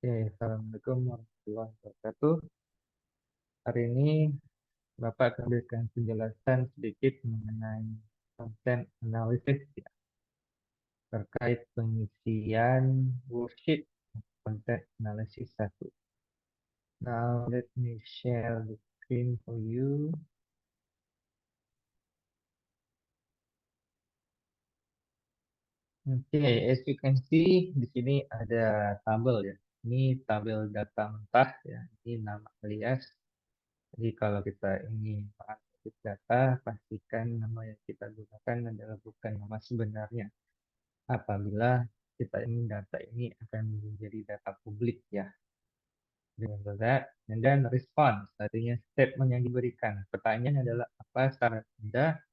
Oke, Assalamualaikum warahmatullahi wabarakatuh. Hari ini Bapak akan berikan penjelasan sedikit mengenai konten analisis ya, terkait pengisian worksheet konten analisis satu. Now let me share the screen for you. Oke, as you can see di sini ada tabel ya. Ini tabel data mentah ya. Ini nama alias. Jadi kalau kita ingin mengakses data, pastikan nama yang kita gunakan adalah bukan nama sebenarnya. Apabila kita ingin data ini akan menjadi data publik ya. Remember that. And then response, artinya statement yang diberikan. Pertanyaan adalah apa saran Anda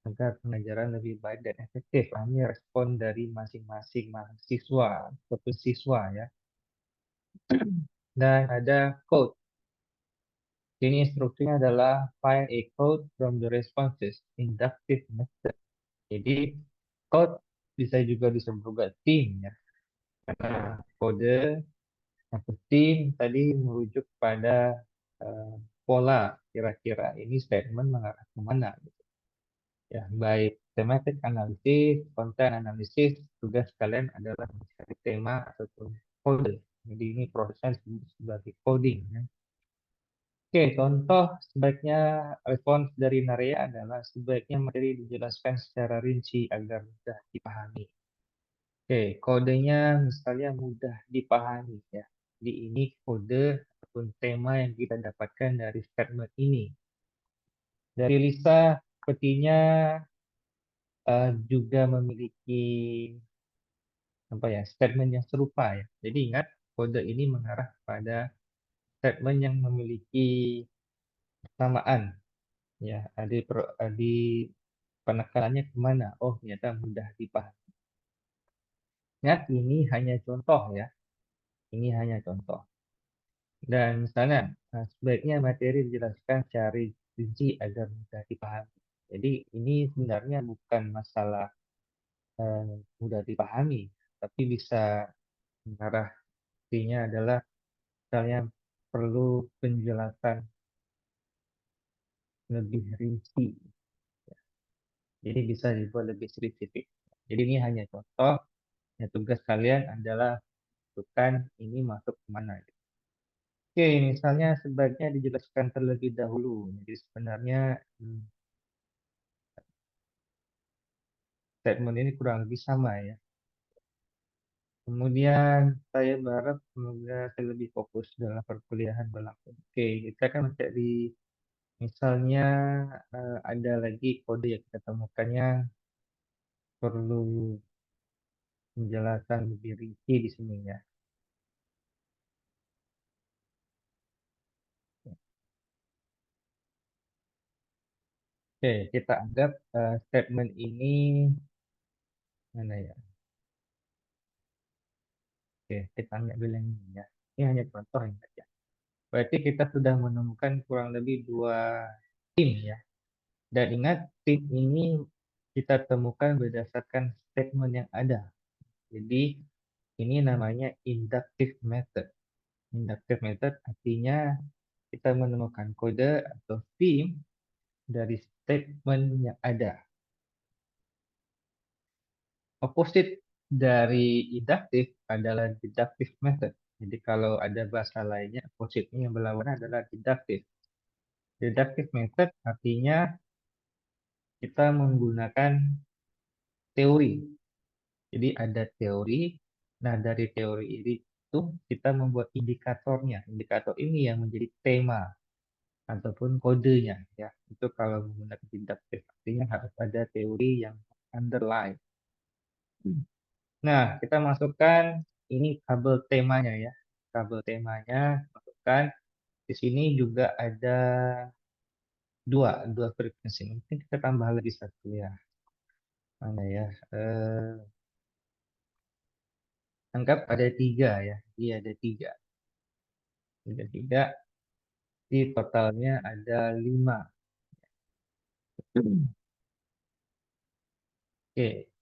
agar pengajaran lebih baik dan efektif? Ini respon dari masing-masing mahasiswa ataupun siswa ya. Dan ada code. Ini instruksinya adalah find a code from the responses, inductive method. Jadi code bisa juga disebut juga theme ya. Karena kode atau theme tadi merujuk pada eh, pola kira-kira ini statement mengarah kemana gitu. Ya, baik thematic analysis, content analysis, tugas kalian adalah mencari tema ataupun kode. Jadi ini prosesnya disebut sebagai coding ya. Oke, contoh sebaiknya respons dari Naria adalah sebaiknya materi dijelaskan secara rinci agar mudah dipahami. Oke, kodenya misalnya mudah dipahami ya. Jadi ini kode ataupun tema yang kita dapatkan dari statement ini. Dari Lisa, sepertinya juga memiliki apa ya statement yang serupa ya. Jadi ingat kode ini mengarah pada statement yang memiliki persamaan ya. Di penekanannya kemana? Oh, ternyata mudah dipahami. Ingat ini hanya contoh ya. Ini hanya contoh. Dan misalnya, sebaiknya materi dijelaskan secara rinci agar mudah dipahami. Jadi ini sebenarnya bukan masalah mudah dipahami, tapi bisa mengarah artinya adalah misalnya perlu penjelasan lebih rinci. Jadi bisa dibuat lebih spesifik. Jadi ini hanya contoh. Ya, tugas kalian adalah tentukan ini masuk kemana. Oke, misalnya sebaiknya dijelaskan terlebih dahulu. Jadi sebenarnya statement ini kurang lebih sama ya. Kemudian saya berharap semoga saya lebih fokus dalam perkuliahan berlangsung. Oke, kita akan mencari misalnya ada lagi kode yang kita temukannya perlu penjelasan lebih rinci di sini ya. Oke, kita anggap statement ini mana ya? Oke, kita ambil yang ini ya. Ini hanya contoh yang saja. Berarti kita sudah menemukan kurang lebih dua tim ya. Dan ingat, tim ini kita temukan berdasarkan statement yang ada. Jadi, ini namanya inductive method. Inductive method artinya kita menemukan kode atau theme dari statement yang ada. Opposite dari inductive adalah deductive method. Jadi kalau ada bahasa lainnya, opposite-nya yang berlawanan adalah deductive. Deductive method artinya kita menggunakan teori. Jadi ada teori. Nah, dari teori ini itu kita membuat indikatornya. Indikator ini yang menjadi tema ataupun kodenya ya. Itu kalau menggunakan deductive artinya harus ada teori yang underline. Nah, kita masukkan ini kabel temanya ya. Kabel temanya masukkan. Di sini juga ada dua frekuensi. Mungkin kita tambah lagi satu ya. Mana ya? Anggap ada tiga ya. Iya ada tiga. Ada tiga. Di totalnya ada lima. Oke.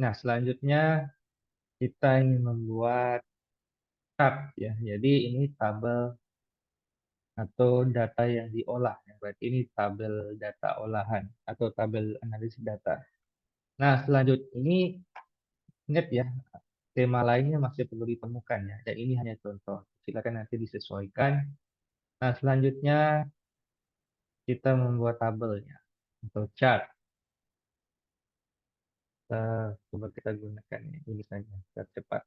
Nah, selanjutnya kita ingin membuat tab ya. Jadi ini tabel atau data yang diolah ya. Berarti ini tabel data olahan atau tabel analisis data. Nah, selanjutnya ini ingat ya, tema lainnya masih perlu ditemukan ya. Dan ini hanya contoh. Silakan nanti disesuaikan. Nah, selanjutnya kita membuat tabelnya atau chart. Coba kita gunakan ini saja, chart cepat.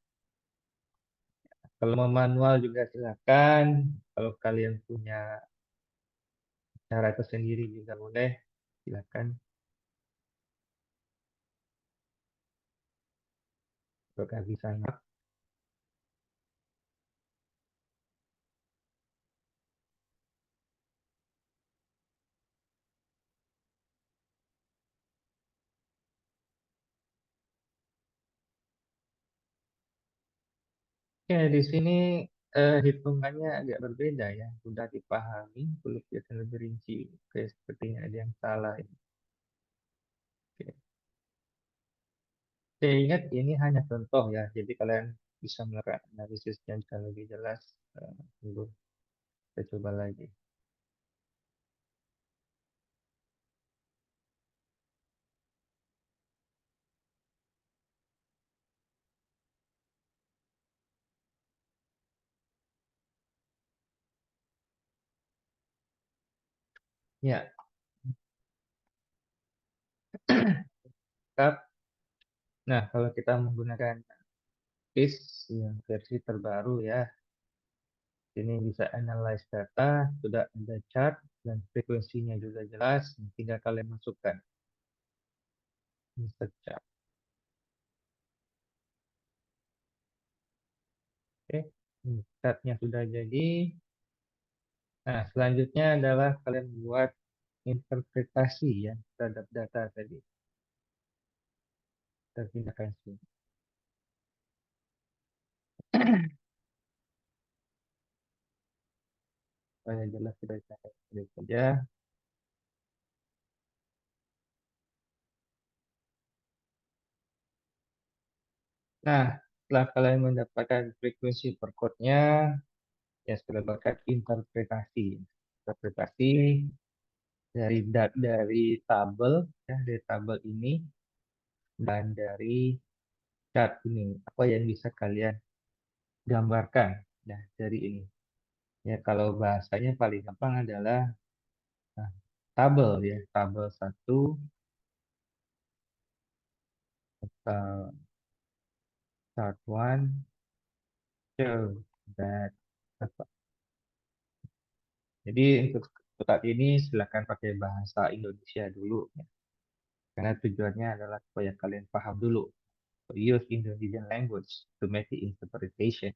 Kalau mau manual juga silakan. Kalau kalian punya cara tersendiri juga boleh. Silakan. Apakah bisa? Oke, di sini hitungannya agak berbeda ya. Sudah dipahami, perlu kita lebih rinci. Oke, sepertinya ada yang salah. Oke. Oke, ingat ini hanya contoh ya. Jadi kalian bisa melakukan analisis yang jika lebih jelas. Tunggu, kita coba lagi. Ya, Kak. Nah, kalau kita menggunakan PIS yang versi terbaru ya, ini bisa analyze data, sudah ada chart, dan frekuensinya juga jelas. Tinggal kalian masukkan. Insert chart. Oke, chartnya sudah jadi. Nah, selanjutnya adalah kalian buat interpretasi ya terhadap data tadi. Kita pindahkan sini. Supaya jelas kita bisa lihat saja. Nah, setelah kalian mendapatkan frekuensi per code-nya, ya sudah mendapatkan interpretasi. Interpretasi dari tabel ya, dari tabel ini dan dari chart ini. Apa yang bisa kalian gambarkan nah, dari ini? Ya, kalau bahasanya paling gampang adalah nah, tabel ya, tabel satu atau chart one show that apa. Jadi untuk saat ini silakan pakai bahasa Indonesia dulu ya. Karena tujuannya adalah supaya kalian paham dulu. So, use Indonesian language to make the interpretation.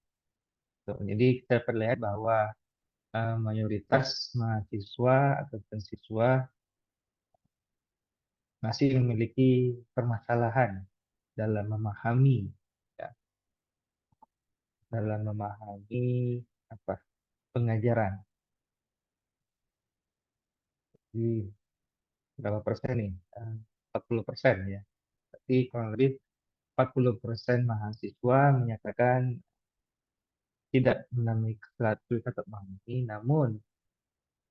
So, jadi kita perlihat bahwa mayoritas mahasiswa atau siswa masih memiliki permasalahan dalam memahami ya, dalam memahami apa pengajaran. Di berapa persen nih? 40% ya. Tapi kurang lebih 40% mahasiswa menyatakan tidak mengalami kesulitan untuk memahami, namun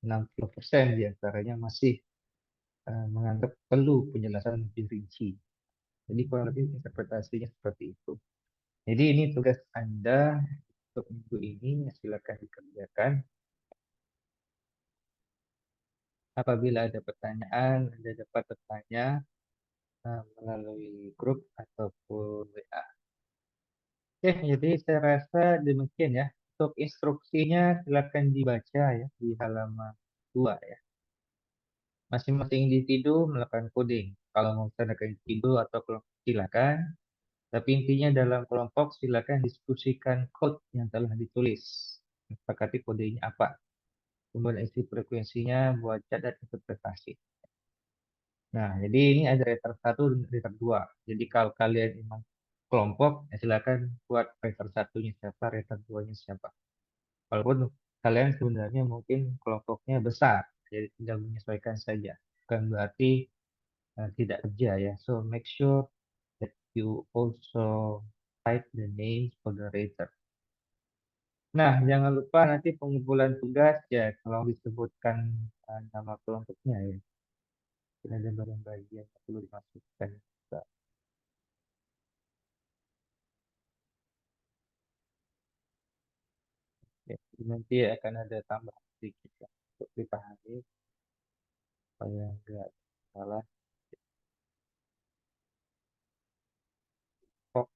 60% diantaranya masih menganggap perlu penjelasan lebih rinci. Jadi kurang lebih interpretasinya seperti itu. Jadi ini tugas Anda untuk minggu ini, silakan dikerjakan. Apabila ada pertanyaan, Anda dapat bertanya melalui grup ataupun WA. Oke, jadi saya rasa demikian ya. Untuk instruksinya silakan dibaca ya di halaman 2 ya. Masing-masing individu melakukan coding. Kalau mau melakukan individu atau kelompok silakan. Tapi intinya dalam kelompok silakan diskusikan code yang telah ditulis. Sepakati kodenya apa. Kemudian isi frekuensinya buat catat interpretasi. Nah, jadi ini ada reader satu dan reader 2. Jadi kalau kalian memang kelompok, ya silakan buat reader satunya siapa, reader 2-nya siapa. Walaupun kalian sebenarnya mungkin kelompoknya besar, jadi tinggal menyesuaikan saja. Bukan berarti tidak kerja ya. So make sure that you also type the names for the reader. Nah, jangan lupa nanti pengumpulan tugas ya, kalau disebutkan nama kelompoknya ya. Ada barang bagian yang perlu dimasukkan. Ya, nanti akan ada tambahan sedikit ya, untuk dipahami supaya nggak salah. Pokok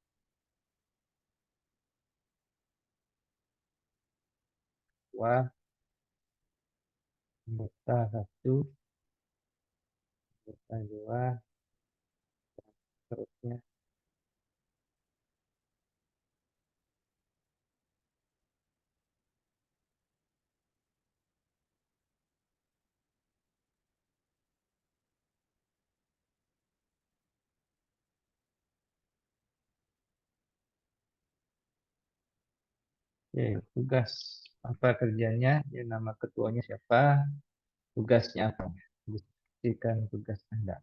wah, anggota satu, anggota dua, terusnya. Oke, tugas apa kerjanya? Ya, nama ketuanya siapa? Tugasnya apa? Diskusikan tugas Anda.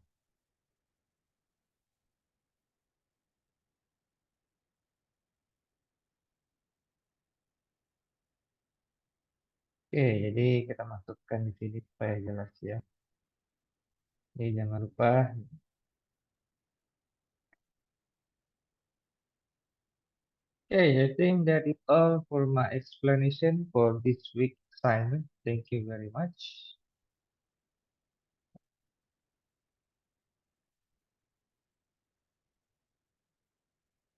Oke, jadi kita masukkan di sini supaya jelas ya. Ini jangan lupa. Okay, I think that is all for my explanation for this week assignment. Thank you very much.